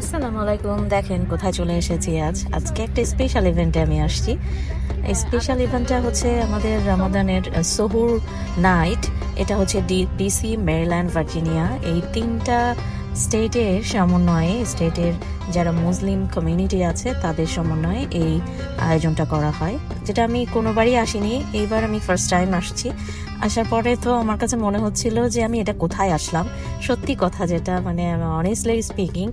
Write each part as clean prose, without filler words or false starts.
আসসালামু আলাইকুম। দেখেন কোথায় চলে এসেছি। আজকে একটা স্পেশাল ইভেন্টে আমি আসছি। এই স্পেশাল ইভেন্টটা হচ্ছে আমাদের রমাদানের সোহুর নাইট। এটা হচ্ছে ডিসি, মেরিল্যান্ড, ভার্জিনিয়া এই তিনটা স্টেটের সমন্বয়ে, স্টেটের যারা মুসলিম কমিউনিটি আছে তাদের সমন্বয়ে এই আয়োজনটা করা হয়, যেটা আমি কোনোবারই আসিনি। এইবার আমি ফার্স্ট টাইম আসছি। আসার পরে তো আমার কাছে মনে হচ্ছিল যে আমি এটা কোথায় আসলাম। সত্যি কথা যেটা, মানে অনেস্টলি স্পিকিং,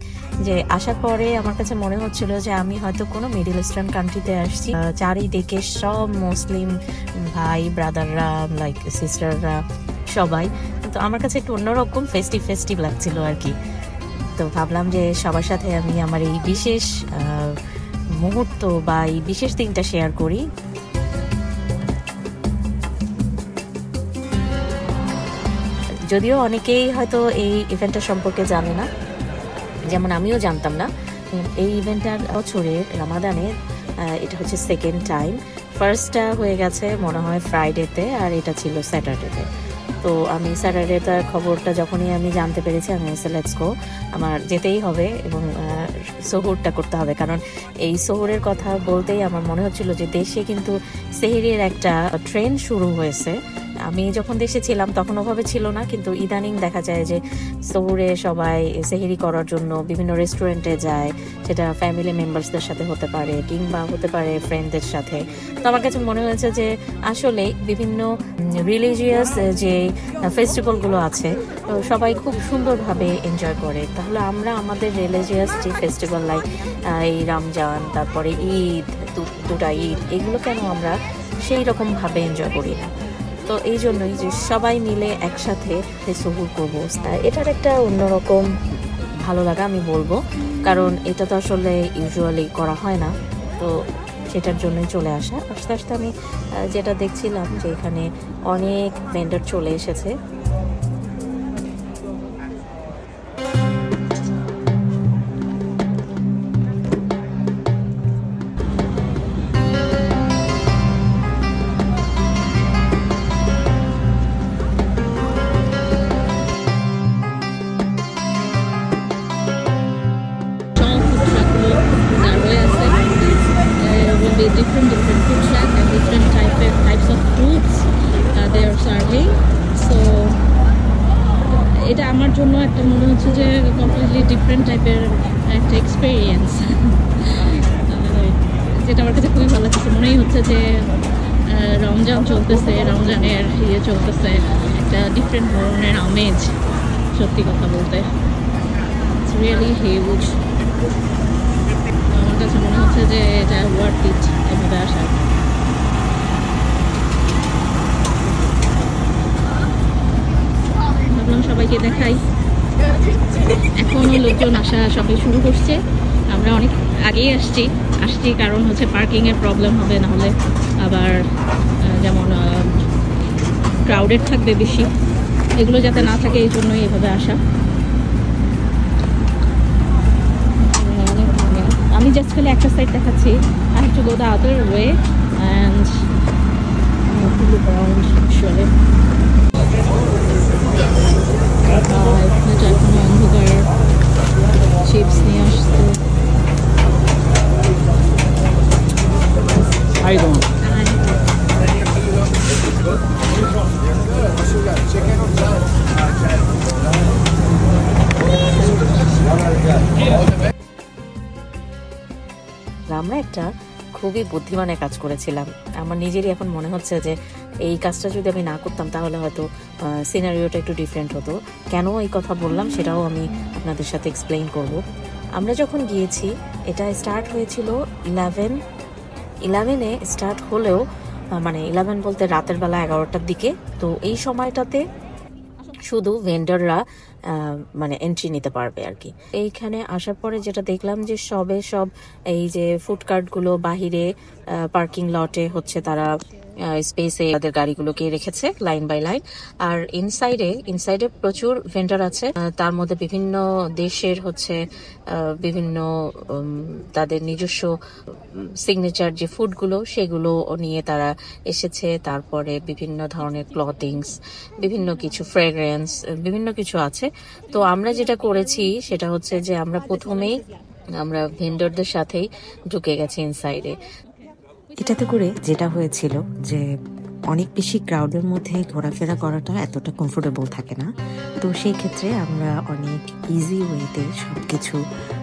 যে আসার পরে আমার কাছে মনে হচ্ছিল যে আমি হয়তো কোনো মিডল ইস্টার্ন কান্ট্রিতে আসছি। চারিদিকে সব মুসলিম ভাই ব্রাদাররা, লাইক সিস্টাররা, সবাই। তো আমার কাছে একটু অন্যরকম ফেস্টিভ লাগছিল আর কি। তো ভাবলাম যে সবার সাথে আমি আমার এই বিশেষ মুহূর্ত বা এই বিশেষ দিনটা শেয়ার করি। যদিও অনেকেই হয়তো এই ইভেন্টটা সম্পর্কে জানে না, যেমন আমিও জানতাম না। এই ইভেন্টটার বছরের রমাদানে এটা হচ্ছে সেকেন্ড টাইম। ফার্স্টটা হয়ে গেছে মনে হয় ফ্রাইডেতে, আর এটা ছিল স্যাটারডেতে। তো আমি স্যাটারডেটার খবরটা যখনই আমি জানতে পেরেছি, আমি লেটস গো, আমার যেতেই হবে এবং সোহরটা করতে হবে। কারণ এই সোহরের কথা বলতেই আমার মনে হচ্ছিল যে দেশে কিন্তু সেহরির একটা ট্রেন্ড শুরু হয়েছে। আমি যখন দেশে ছিলাম তখন ওভাবে ছিল না, কিন্তু ইদানিং দেখা যায় যে সোহরে সবাই সেহরি করার জন্য বিভিন্ন রেস্টুরেন্টে যায়। সেটা ফ্যামিলি মেম্বার্সদের সাথে হতে পারে কিংবা হতে পারে ফ্রেন্ডদের সাথে। তো আমার কাছে মনে হয়েছে যে আসলে বিভিন্ন রিলিজিয়াস যে ফেস্টিভ্যালগুলো আছে তো সবাই খুব সুন্দরভাবে এনজয় করে। তাহলে আমরা আমাদের রিলিজিয়াস যে ফেস্টিভ্যাল, লাইক এই রমজান, তারপরে ঈদ, দুটা ঈদ, এগুলো কেন আমরা সেই রকমভাবে এনজয় করি না? তো এই জন্যই যে সবাই মিলে একসাথে সুহুর করবো, এটার একটা অন্যরকম ভালো লাগা আমি বলবো। কারণ এটা তো আসলে ইউজুয়ালি করা হয় না। তো সেটার জন্যই চলে আসা। আস্তে আস্তে আমি যেটা দেখছিলাম যে এখানে অনেক ভেন্ডর চলে এসেছে। Different food truck and different types of fruits they are serving. So এটা আমার জন্য একটা মনে হচ্ছে যে কমপ্লিটলি ডিফারেন্ট টাইপের একটা এক্সপেরিয়েন্স, যেটা আমার কাছে খুবই ভালো লাগছে। মনেই হচ্ছে যে রমজান চলতেছে, রমজানের চলতেছে, একটা ডিফারেন্ট ধরনের আমেজ। সত্যি কথা বলতে ইটস রিয়েলি হিউজ। আমার কাছে মনে হচ্ছে যে এটা ওয়ার্থ ইট এভাবে আসা। ভাবলাম সবাইকে দেখাই। এখনও লোকজন আসা সবাই শুরু করছে। আমরা অনেক আগেই আসছি কারণ হচ্ছে পার্কিংয়ের প্রবলেম হবে, নাহলে আবার যেমন ক্রাউডেড থাকবে বেশি, এগুলো যাতে না থাকে এই জন্যই এভাবে আসা। আমি জাস্ট খালি একটা সাইড দেখাচ্ছি। I have to go the other way and look around actually. এখানে অন্ধকার চিপস নিয়ে আসতো। How you doing? আমরা একটা খুবই বুদ্ধিমানের কাজ করেছিলাম। আমার নিজেরই এখন মনে হচ্ছে যে এই কাজটা যদি আমি না করতাম তাহলে হয়তো সিনারিওটা একটু ডিফারেন্ট হতো। কেন এই কথা বললাম সেটাও আমি আপনাদের সাথে এক্সপ্লেইন করব। আমরা যখন গিয়েছি এটা স্টার্ট হয়েছিল 11-এ স্টার্ট হলেও, মানে 11 বলতে রাতের বেলা 11টার দিকে। তো এই সময়টাতে শুধু ভেন্ডররা মানে এন্ট্রি নিতে পারবে আর কি। এইখানে আসার পরে যেটা দেখলাম যে সব এই যে ফুড কার্টগুলো বাহিরে পার্কিং লটে হচ্ছে, তারা স্পেসে তাদের গাড়িগুলোকে রেখেছে লাইন বাই লাইন। আর ইনসাইডে প্রচুর ভেন্ডর আছে। তার মধ্যে বিভিন্ন দেশের হচ্ছে বিভিন্ন তাদের নিজস্ব সিগনেচার যে ফুডগুলো সেগুলো নিয়ে তারা এসেছে। তারপরে বিভিন্ন ধরনের ক্লথিংস, বিভিন্ন কিছু ফ্রেগ্রেন্স, বিভিন্ন কিছু আছে। তো আমরা যেটা করেছি সেটা হচ্ছে যে আমরা প্রথমেই আমরা ভেন্ডরদের সাথেই ঢুকে গেছি ইনসাইডে। এটাতে করে যেটা হয়েছিল যে অনেক বেশি ক্রাউডের মধ্যে ঘোরাফেরা করাটা এতটা কমফোর্টেবল থাকে না, তো সেই ক্ষেত্রে আমরা অনেক ইজি ওয়েতে সব কিছু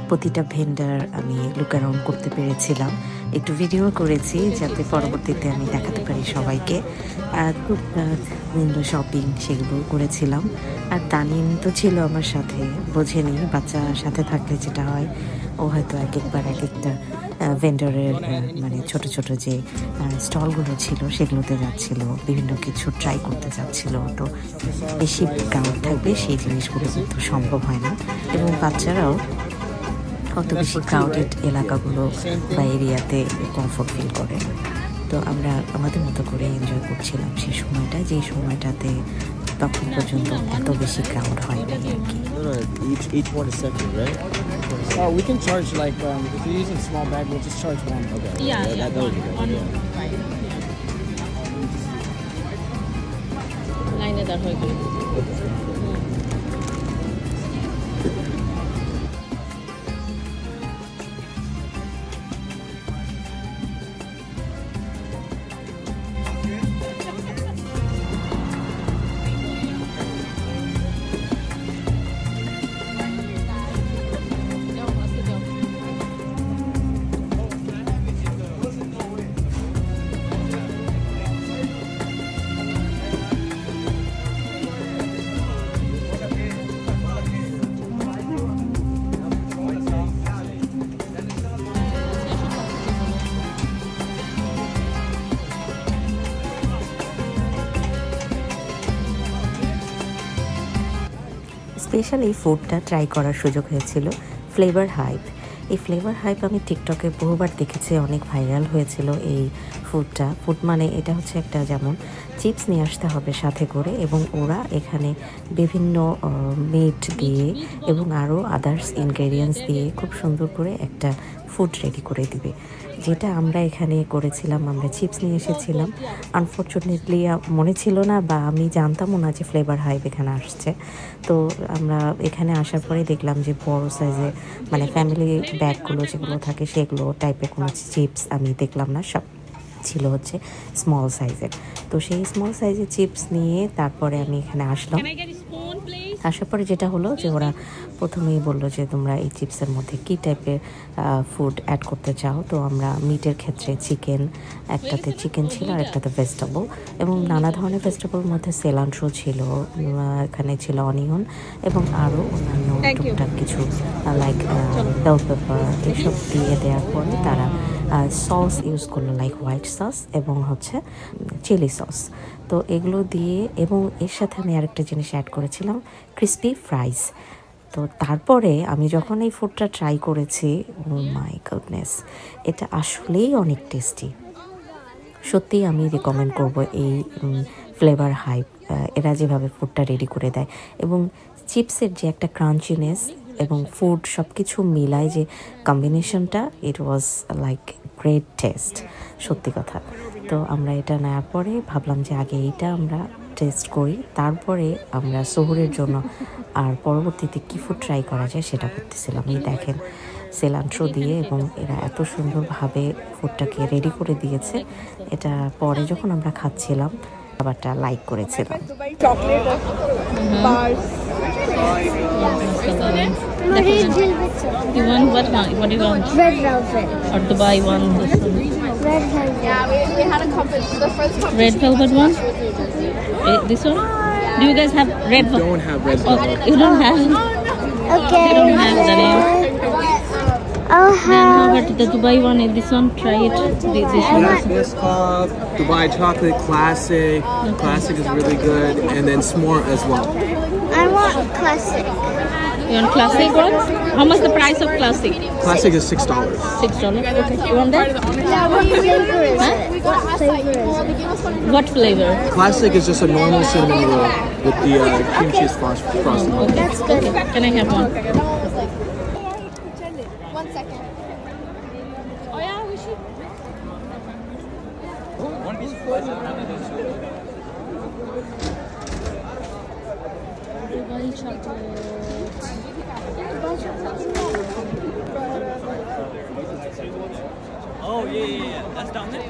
প্রতিটা ভেন্ডার আমি লুক অ্যারাউন্ড করতে পেরেছিলাম, একটু ভিডিও করেছি যাতে পরবর্তীতে আমি দেখাতে পারি সবাইকে। আর উইন্ডো শপিং সেগুলো করেছিলাম। আর তানিম তো ছিল আমার সাথে, বোঝেনি বাচ্চা সাথে থাকলে যেটা হয়, ও হয়তো এক একবার এক একটা ভেন্ডরের মানে ছোট ছোট যে স্টলগুলো ছিল সেগুলোতে যাচ্ছিল, বিভিন্ন কিছু ট্রাই করতে যাচ্ছিল। তো বেশি ক্রাউড থাকবে সেই জিনিসগুলো কিন্তু সম্ভব হয় না, এবং বাচ্চারাও অত বেশি ক্রাউডেড এলাকাগুলো বা এরিয়াতে কমফোর্ট ফিল করে। তো আমরা আমাদের মতো করে এনজয় করছিলাম সেই সময়টা, যেই সময়টাতে তখন পর্যন্ত এত বেশি ক্রাউড হয়নি আর কি। Each one is separate, right? Oh, we can charge like if you're using small bag, we'll just charge one. Okay. Yeah, that would be good. one. Yeah. লাইনে দাঁড় হয়ে গেল। স্পেশাল এই ফুডটা ট্রাই করার সুযোগ হয়েছিল ফ্লেভার হাইপ। এই flavour hype আমি টিকটকে বহুবার দেখেছি, অনেক ভাইরাল হয়েছিল এই ফুডটা। ফুড মানে এটা হচ্ছে একটা, যেমন চিপস নিয়ে আসতে হবে সাথে করে, এবং ওরা এখানে বিভিন্ন মিট দিয়ে এবং আরও আদার্স ইনগ্রেডিয়েন্টস দিয়ে খুব সুন্দর করে একটা ফুড রেডি করে দিবে, যেটা আমরা এখানে করেছিলাম। আমরা চিপস নিয়ে এসেছিলাম, আনফর্চুনেটলি মনে ছিল না বা আমি জানতামও না যে ফ্লেভার হাইপ এখানে আসছে। তো আমরা এখানে আসার পরে দেখলাম যে বড় সাইজে মানে ফ্যামিলি ব্যাগগুলো যেগুলো থাকে সেগুলো টাইপের কোনো চিপস আমি দেখলাম না, সব ছিল হচ্ছে স্মল সাইজের। তো সেই স্মল সাইজের চিপস নিয়ে তারপরে আমি এখানে আসলাম। আসার পরে যেটা হলো যে ওরা প্রথমেই বললো যে তোমরা এই চিপসের মধ্যে কী টাইপের ফুড অ্যাড করতে চাও। তো আমরা মিটের ক্ষেত্রে চিকেন, একটাতে চিকেন ছিল আর একটাতে ভেজিটেবল, এবং নানা ধরনের ভেজিটেবলের মধ্যে সেলান্ট্রো ছিল, এখানে ছিল অনিয়ন এবং আরও অন্যান্য টুকটাক কিছু লাইক বেল পেপার, এসব দিয়ে দেওয়ার পরে তারা সস ইউজ করলো, লাইক হোয়াইট সস এবং হচ্ছে চিলি সস। তো এগুলো দিয়ে, এবং এর সাথে আমি আরেকটা জিনিস অ্যাড করেছিলাম, ক্রিস্পি ফ্রাইজ। তো তারপরে আমি যখন এই ফুডটা ট্রাই করেছি, ও মাই গুডনেস, এটা আসলেই অনেক টেস্টি। সত্যিই আমি রেকমেন্ড করব এই ফ্লেভার হাইপ, এরা যেভাবে ফুডটা রেডি করে দেয়, এবং চিপসের যে একটা ক্রাঞ্চিনেস এবং ফুড সব কিছু মিলায় যে কম্বিনেশনটা, ইট ওয়াজ লাইক গ্রেট টেস্ট, সত্যি কথা। তো আমরা এটা নেওয়ার পরে ভাবলাম যে আগে এইটা আমরা টেস্ট করি, তারপরে আমরা শহরের জন্য আর পরবর্তীতে কী ফুড ট্রাই করা যায় সেটা করতেছিলাম। এই দেখেন সেলান্ট্রো দিয়ে, এবং এরা এত সুন্দরভাবে ফুডটাকে রেডি করে দিয়েছে। এটা পরে যখন আমরা খাচ্ছিলাম খাবারটা লাইক করেছিলাম। You want what one? What do you want? Red velvet. Or Dubai one? This one. Red velvet. Yeah, we had a couple. The first couple. Red velvet one? This one? Do you guys have red velvet? Don't have red Oh, velvet. you don't have? Okay. You don't have that. I'll Then how have. about the Dubai one? This one? Try it. This one. There's this called Dubai Chocolate Classic. Classic is really good, and then s'more as well. I want classic. You want classic one? How much the price of classic? Classic is $6. $6. Okay. You want that? Yeah, what flavor is it? What flavor is it? What flavor? Classic is just a normal cinnamon roll with the cream cheese frosting. Okay. That's good. Can I have one? 1 second. Oh yeah, we should. Dubai milk chocolate. Oh, yeah. That's down there.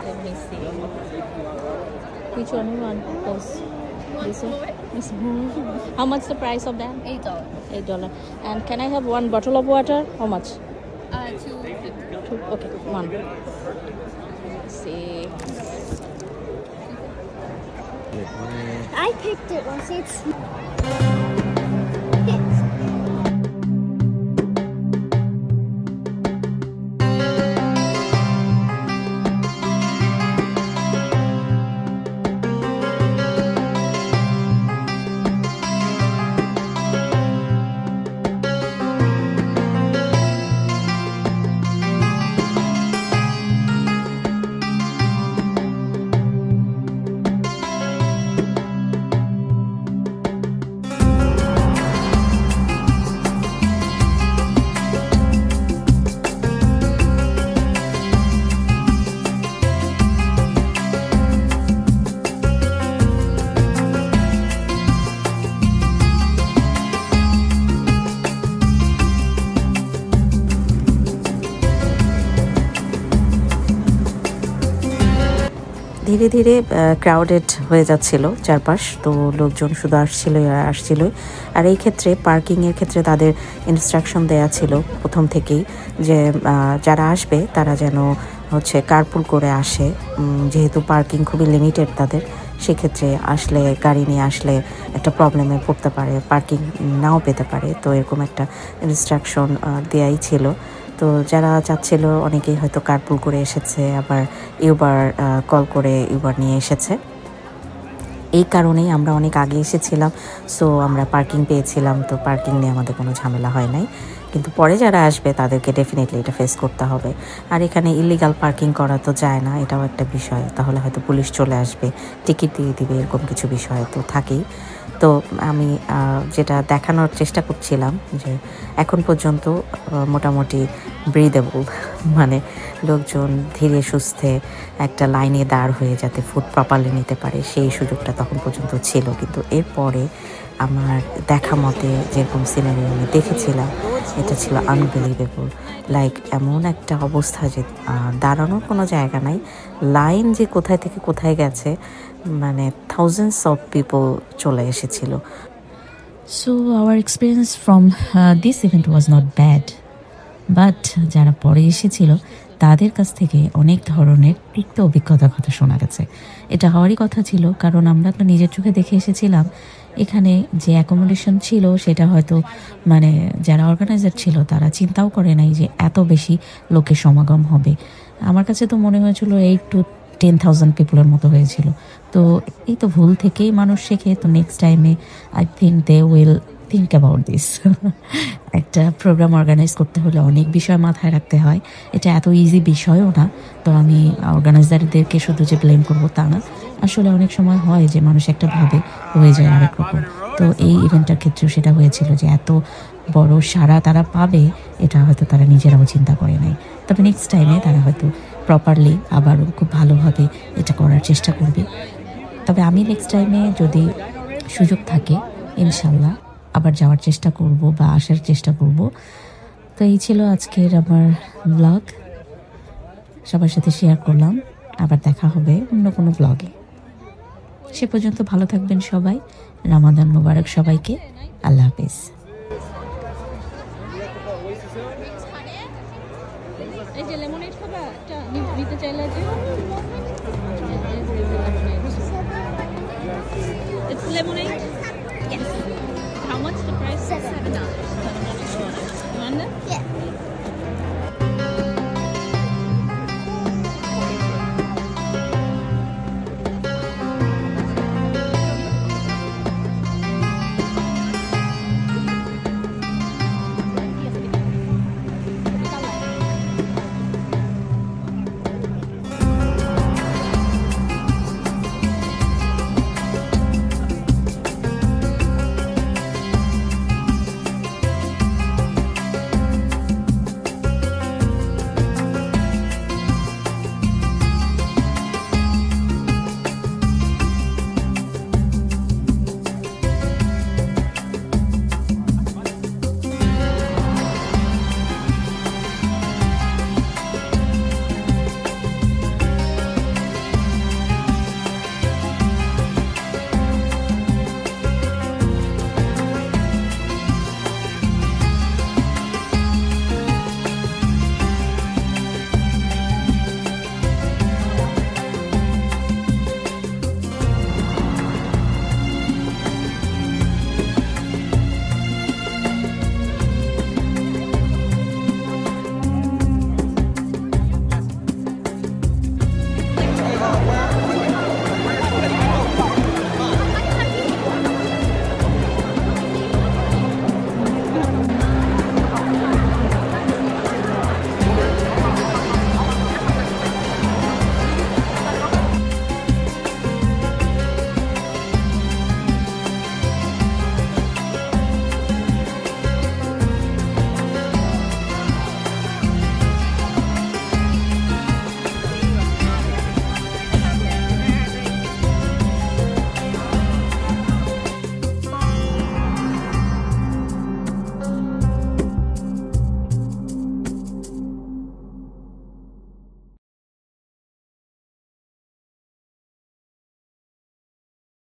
Let me see. Which one you want? Those. This one? This one. How much the price of that? $8. $8. And can I have one bottle of water? How much? $2.50. Two. Okay, one. Let's see. I picked it once. It's ধীরে ধীরে crowded হয়ে যাচ্ছিল চারপাশ, তো লোকজন শুধু আসছিলই। আর এই ক্ষেত্রে পার্কিংয়ের ক্ষেত্রে তাদের ইনস্ট্রাকশন দেয়া ছিল প্রথম থেকেই যে যারা আসবে তারা যেন হচ্ছে কারপুল করে আসে, যেহেতু পার্কিং খুবই লিমিটেড তাদের। সেক্ষেত্রে আসলে গাড়ি নিয়ে আসলে একটা প্রবলেমে পড়তে পারে, পার্কিং নাও পেতে পারে, তো এরকম একটা ইনস্ট্রাকশন দেয়াই ছিল। তো যারা যাচ্ছিল অনেকেই হয়তো কারপুল করে এসেছে, আবার ইউবার কল করে ইউবার নিয়ে এসেছে। এই কারণেই আমরা অনেক আগে এসেছিলাম, সো আমরা পার্কিং পেয়েছিলাম, তো পার্কিং নিয়ে আমাদের কোনো ঝামেলা হয় নাই। কিন্তু পরে যারা আসবে তাদেরকে ডেফিনেটলি এটা ফেস করতে হবে। আর এখানে ইলিগাল পার্কিং করা তো যায় না, এটাও একটা বিষয়। তাহলে হয়তো পুলিশ চলে আসবে, টিকিট দিয়ে দিবে, এরকম কিছু বিষয় তো থাকেই। তো আমি যেটা দেখানোর চেষ্টা করছিলাম যে এখন পর্যন্ত মোটামুটি ব্রিদেবল, মানে লোকজন ধীরে সুস্থে একটা লাইনে দাঁড় হয়ে যাতে ফুড প্রপারলি নিতে পারে সেই সুযোগটা তখন পর্যন্ত ছিল। কিন্তু এরপরে আমার দেখা মতে যেরকম সিনারি আমি দেখেছিলাম, এটা ছিল আনবিলিভেবল। লাইক এমন একটা অবস্থা যে দাঁড়ানোর কোনো জায়গা নাই, লাইন যে কোথায় থেকে কোথায় গেছে, মানে থাউজেন্ডস অফ পিপল চলে এসেছিল। So our experience from this event was not bad, but যারা পরে এসেছিল তাদের কাছ থেকে অনেক ধরনের তিক্ত অভিজ্ঞতার কথা শোনা গেছে। এটা হওয়ারই কথা ছিল, কারণ আমরা তো নিজের চোখে দেখে এসেছিলাম। এখানে যে অ্যাকোমোডেশন ছিল সেটা হয়তো মানে যারা অর্গানাইজার ছিল তারা চিন্তাও করে নাই যে এত বেশি লোকের সমাগম হবে। আমার কাছে তো মনে হয়েছিল 8 to 10,000 পিপলের মতো হয়েছিল। তো এই তো ভুল থেকেই মানুষ শেখে। তো নেক্সট টাইমে I think they will think about this. একটা প্রোগ্রাম অর্গানাইজ করতে হলে অনেক বিষয় মাথায় রাখতে হয়, এটা এত ইজি বিষয়ও না। তো আমি অর্গানাইজারদেরকে শুধু যে ব্লেম করবো তা না, আসলে অনেক সময় হয় যে মানুষ একটা ভাবে হয়ে যায় আরেক রকম। তো এই ইভেন্টটার ক্ষেত্রেও সেটা হয়েছিল যে এত বড় সারা তারা পাবে এটা হয়তো তারা নিজেরাও চিন্তা করে নাই। তবে নেক্সট টাইমে তারা হয়তো প্রপারলি আবারও খুব ভালোভাবে এটা করার চেষ্টা করবে। তবে আমি নেক্সট টাইমে যদি সুযোগ থাকে ইনশাল্লাহ আবার যাওয়ার চেষ্টা করব বা আসার চেষ্টা করব। তো এই ছিল আজকের আমার ব্লগ, সবার সাথে শেয়ার করলাম। আবার দেখা হবে অন্য কোনো ব্লগে। সে পর্যন্ত ভালো থাকবেন সবাই। রমাদান মোবারক সবাইকে। আল্লাহ হাফেজ। এই যে লেমনেড খাবা, এটা নিতে চাইলে যে It's lemonade? Yes. How much the price? $7. You want that? yeah.